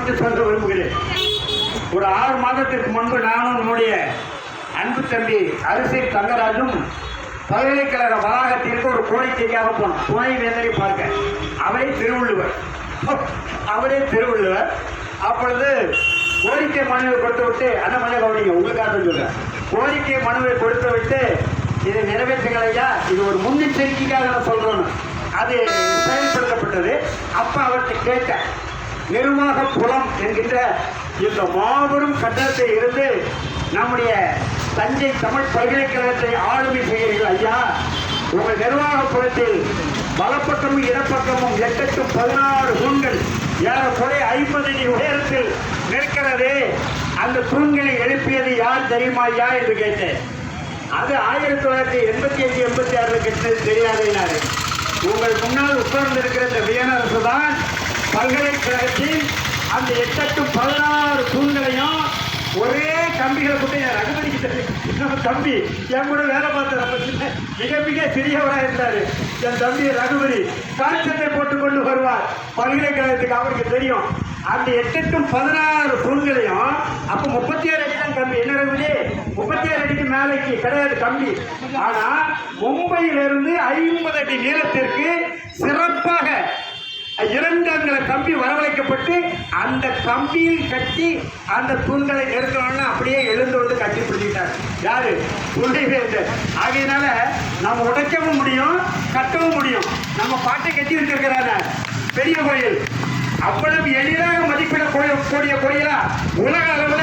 குறித்து சொல்ல விரும்புகிறேன். ஒரு 6 மாதத்திற்கு முன்பு நானும் நம்முடைய அன்பு தம்பி அரசியல் தங்கராஜும் பல்கலைக்கழக வளாகத்திற்கு ஒரு கோரிக்கைக்காக போனோம். துணை வேந்தரை பார்க்க. அவரே திருவள்ளுவர். அப்பொழுது கோரிக்கை மனுவை கொடுத்து விட்டு அந்த மனுவை கவனிங்க, உங்களுக்காக சொல்றேன். கோரிக்கை மனுவை கொடுத்து விட்டு இதை நிறைவேற்றுங்களையா, இது ஒரு முன்னெச்சரிக்கைக்காக நான் சொல்றோம். அது செயல்படுத்தப்பட்டது. அப்ப அவர்கிட்ட கேட்ட நிர்வாக புலம் என்கின்ற இந்த மாபெரும் கட்டணத்தை இருந்து நம்முடைய தஞ்சை தமிழ் பல்கலைக்கழகத்தை ஆளுமை செய்கிறீர்கள் ஐயா. உங்கள் நிர்வாக புலத்தில் வலப்பக்கமும் இடப்பக்கமும் 8-16 தூண்கள் ஏறக்குறைய 50 அடி உயரத்தில் நிற்கிறது. அந்த தூண்களை எழுப்பியது யார் தெரியுமா ஐயா என்று கேட்டேன். அது 1985-86 கெட்டது தெரியாதேனாரு. உங்கள் முன்னால் உட்கார்ந்து இருக்கிற இந்த வியனரசு தான் பல்கலைக்கழகத்தில் அந்த 8-16 தூண்களையும் ஒரே கம்பிகளை கொண்டு ரகுபதிக்கு நம்ம தம்பி என் கூட வேலை பார்த்த மிக மிக சிறியவராக இருந்தாரு. என் தம்பி ரகுபதி காய்ச்சத்தை போட்டுக்கொண்டு வருவார் பல்கலைக்கழகத்துக்கு. அவருக்கு தெரியும் அந்த 8-16 தூண்களையும். அப்ப 37 அடி தான் கம்பி. என்ன ரகுபதி, 37 அடிக்கு மேலைக்கு கிடையாது கம்பி. ஆனா மும்பையிலிருந்து 50 அடி நீளத்திற்கு சிறப்பாக 2 அங்குல கம்பி வரவழைக்கப்பட்டு அந்த கம்பியில் கட்டி அந்த தூண்களை நிறுத்தணும்னு அப்படியே எழுந்து வந்து கட்டி பிடிச்சிட்டார். யாரு? துணைவேந்தர். ஆகையினால நம்ம உடைக்கவும் முடியும், கட்டவும் முடியும். நம்ம பாட்டை கட்டி வச்சிருக்கிறாங்க பெரிய கோயில். அவ்வளவு எளிதாக மதிப்பிடக்கூடிய கோயிலா உலக அளவுல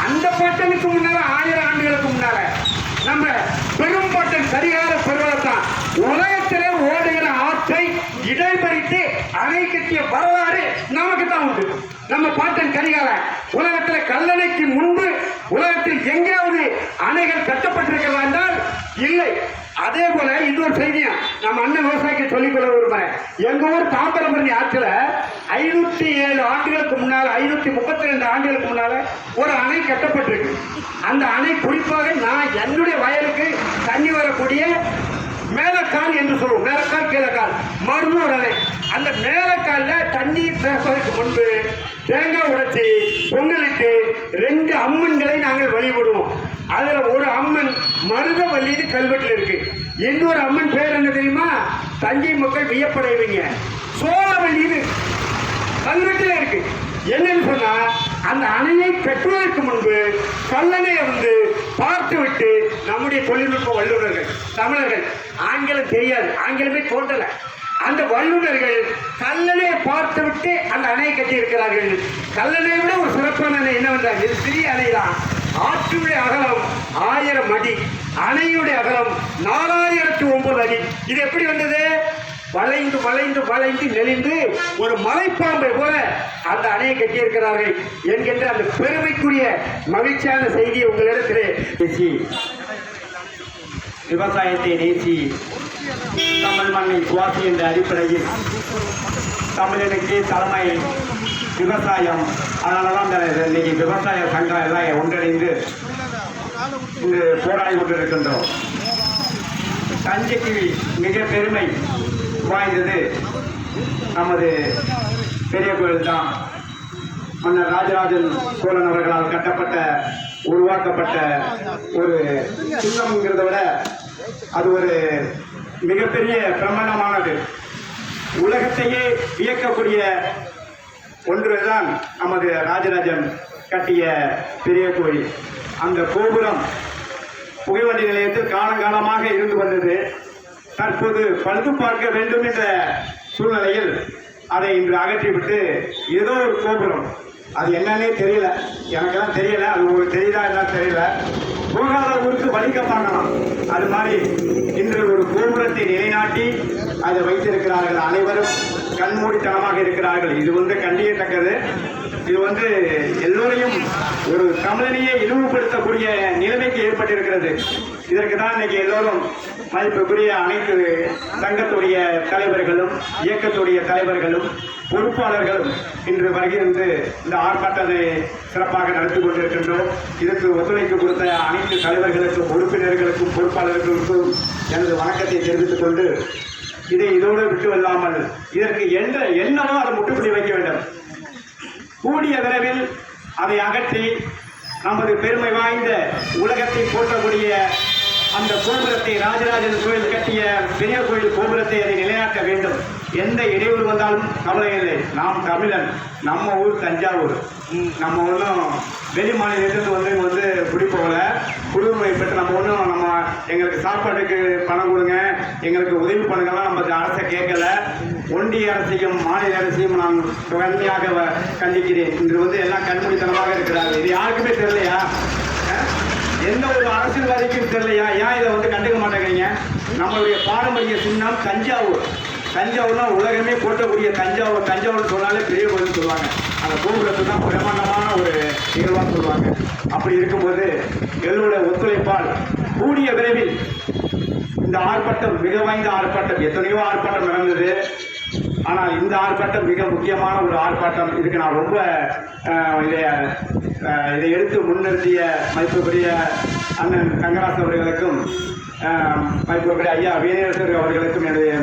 அந்த பாட்டனுக்கு முன்னால 1000 ஆண்டுகளுக்கு முன்னால நம்ம பெரும்பாட்டன் கரிகால பெருவளத்தான் உலகத்திலே ஓடுகிற ஆற்றை இடைமறித்து அணை கட்டிய வரலாறு நமக்கு தான் உண்டு. நம்ம பாட்டன் கரிகால உலகத்தில் கல்லணைக்கு முன்பு உலகத்தில் எங்கேயாவது அணைகள் கட்டப்பட்டிருக்கிறதா என்றால் இல்லை. அதே போல இன்னொரு செய்தியா நம்ம அண்ணன் விவசாயிக்கு சொல்லிக்கொள்ள விரும்புறேன். எங்க ஊர் தாமிரபரணி ஆற்றுல 507 ஆண்டுகளுக்கு முன்னால 532 ஆண்டுகளுக்கு முன்னால ஒரு அணை கட்டப்பட்டிருக்கு. அந்த அணை குறிப்பாக நான் என்னுடைய வயலுக்கு தண்ணி வரக்கூடிய மேலக்கால் என்று சொல்லுவோம். மேலக்கால் கீழக்கால் மருதூர் அணை. அந்த மேலக்கால்ல தண்ணீர் பேசுவதற்கு முன்பு தேங்காய் உடைச்சி பொங்கலிட்டு 2 அம்மன்களை நாங்கள் வழிபடுவோம். அதுல ஒரு அம்மன் மருதவல்லின்னு கல்வெட்டில் இருக்கு. இன்னொரு அம்மன் பேர் என்ன தெரியுமா? தஞ்சை மக்கள் வியப்படைவீங்க, சோழவல்லின்னு கல்வெட்டில் இருக்கு. என்னன்னு சொன்னா அந்த அணையை கட்டுவதற்கு முன்பு கல்லணையை வந்து பார்த்து விட்டு நம்முடைய தொழில்நுட்ப வல்லுநர்கள் தமிழர்கள், ஆங்கிலம் தெரியாது, ஆங்கிலமே தோன்றல, அந்த வல்லுநர்கள் கல்லணையை பார்த்து விட்டு அந்த அணையை கட்டி இருக்கிறார்கள். கல்லணையை விட ஒரு சிறப்பான அணை என்னவென்றால் இது சிறிய அணைதான். ஆற்றுடைய அகலம் 1000 அடி, அணையுடைய அகலம் 4009 அடி. இது எப்படி வந்தது? வளைந்து வளைந்து வளைந்து நெளிந்து ஒரு மலைப்பாம்பை போல அந்த அணையை கட்டியிருக்கிறார்கள் என்கின்ற அந்த பெருமைக்குரிய மகிழ்ச்சியான செய்தியை உங்களிடத்திலே பேசி விவசாயத்தை நேசி தமிழ் மண்ணை சுவாசி என்ற அடிப்படையில் தமிழனுக்கு தலைமை விவசாயம். அதனாலதான் இன்னைக்கு விவசாய சங்கம் எல்லாம் ஒன்றிணைந்து இங்கு போராடி கொண்டிருக்கின்றோம். தஞ்சைக்கு மிக பெருமை வாய்ந்தது நமது பெரிய கோயில் தான். மன்னர் ராஜராஜன் சோழன் அவர்களால் கட்டப்பட்ட உருவாக்கப்பட்ட ஒரு சின்னம்ங்கிறத விட அது ஒரு மிகப்பெரிய பிரம்மாண்டமானது. உலகத்தையே வியக்கக்கூடிய ஒன்றுதான் நமது ராஜராஜன் கட்டிய பெரிய கோயில். அந்த கோபுரம் புகைவண்டி நிலையத்தில் காலங்காலமாக இருந்து வந்தது. தற்போது பழுது பார்க்க வேண்டும் என்ற சூழ்நிலையில் அதை இன்று அகற்றிவிட்டு ஏதோ ஒரு கோபுரம், அது என்னன்னே தெரியல, எனக்கெல்லாம் தெரியல, அது உங்களுக்கு தெரியுதா என்ன தெரியல, போகாத ஊருக்கு வலிக்க பார்க்கலாம். அது மாதிரி இன்று ஒரு கோபுரத்தை நிலைநாட்டி அதை வைத்திருக்கிறார்கள். அனைவரும் கண்மூடித்தனமாக இருக்கிறார்கள். இது கண்டிக்கத்தக்கது. இது எல்லோரையும் ஒரு தமிழனையே இழிவுபடுத்தக்கூடிய நிலைமைக்கு ஏற்பட்டிருக்கிறது. இதற்கு தான் இன்னைக்கு எல்லோரும் மதிப்புக்குரிய அனைத்து சங்கத்துடைய தலைவர்களும் இயக்கத்துடைய தலைவர்களும் பொறுப்பாளர்களும் இன்று வருகிறது இந்த ஆர்ப்பாட்டத்தை சிறப்பாக நடத்தி கொண்டிருக்கின்றோம். இதற்கு ஒத்துழைப்பு கொடுத்த அனைத்து தலைவர்களுக்கும் உறுப்பினர்களுக்கும் பொறுப்பாளர்களுக்கும் எனது வணக்கத்தை தெரிவித்துக் கொண்டு இதை இதோடு விட்டு வல்லாமல் இதற்கு என்னவோ அதை முற்றுப்புள்ளி வைக்க வேண்டும். கூடிய விரைவில் அதை அகற்றி நமது பெருமை வாய்ந்த உலகத்தை போற்றக்கூடிய அந்த கோபுரத்தை, ராஜராஜன் கோயில் கட்டிய பெரிய கோயில் கோபுரத்தை அதை நிலைநாட்ட வேண்டும். எந்த இடையூறு வந்தாலும் கவலை இல்லை. நாம் தமிழன், நம்ம ஊர் தஞ்சாவூர். நம்ம ஒன்றும் வெளி மாநிலத்திலிருந்து வந்து குடி போகல, குடியுரிமை பெற்று நம்ம ஒன்றும் எங்களுக்கு சாப்பாட்டுக்கு பணம் கொடுங்க, எங்களுக்கு உதவி பண்ணுங்கலாம் நம்ம அரசை கேட்கல. ஒன்றிய அரசையும் மாநில அரசையும் நான் கடுமையாக கண்டிக்கிறேன். இன்று எல்லாம் கண்மூடித்தனமாக இருக்கிறார்கள். இது யாருக்குமே தெரியலையா? எந்த ஒரு அரசியல்வாதிக்கும் தெரியலையா? ஏன் இதை கண்டுக்க மாட்டேங்கிறீங்க? நம்மளுடைய பாரம்பரிய சின்னம் தஞ்சாவூர். தஞ்சாவூர்னா உலகமே போற்றக்கூடிய தஞ்சாவூர். தஞ்சாவூர் சொன்னாலே பெரிய கோயில் சொல்லுவாங்க. அந்த கோபுரத்தை தான் பிரமாண்டமான ஒரு நிகழ்வாக சொல்லுவாங்க. அப்படி இருக்கும்போது எங்களுடைய ஒத்துழைப்பால் கூடிய விரைவில் இந்த ஆர்ப்பாட்டம், மிக வாய்ந்த ஆர்ப்பாட்டம், எத்தனையோ ஆர்ப்பாட்டம் நடந்தது. ஆனால் இந்த ஆர்ப்பாட்டம் மிக முக்கியமான ஒரு ஆர்ப்பாட்டம். இதுக்கு நான் ரொம்ப இதை எடுத்து முன்னிறுத்திய மதிப்புக்குரிய அண்ணன் தங்கராசு அவர்களுக்கும், மதிப்புக்குரிய ஐயா வீரேஸ்வர் அவர்களுக்கும் என்னுடைய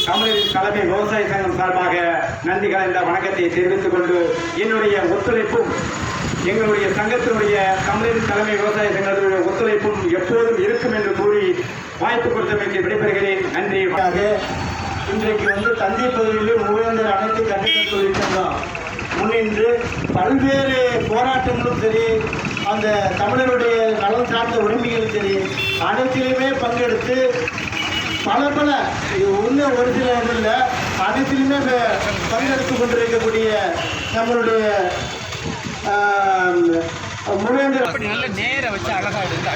தமிழரின் தலைமை விவசாய சங்கம் சார்பாக நன்றி கலந்த வணக்கத்தை தெரிவித்துக் கொண்டு, என்னுடைய ஒத்துழைப்பும் எங்களுடைய சங்கத்தினுடைய தமிழரின் தலைமை விவசாய சங்கத்தினுடைய ஒத்துழைப்பும் எப்போதும் இருக்கும் என்று கூறி வாய்ப்பு கொடுத்தமைக்கு விடைபெறுகிறேன். நன்றி. இன்றைக்கு தஞ்சை பகுதியில் மூவேந்தர் அனைத்து கட்டிட தொழிற்சங்கம் முன்னின்று பல்வேறு போராட்டங்களும் சரி, அந்த தமிழருடைய நலன் சார்ந்த உரிமைகளும் சரி, அனைத்திலுமே பங்கெடுத்து பல இது ஒரு சில இல்லை, அனைத்திலுமே பங்கெடுத்து கொண்டிருக்கக்கூடிய நம்மளுடைய மூவேந்தர் நல்ல நேர வச்சு அழகா எடுத்து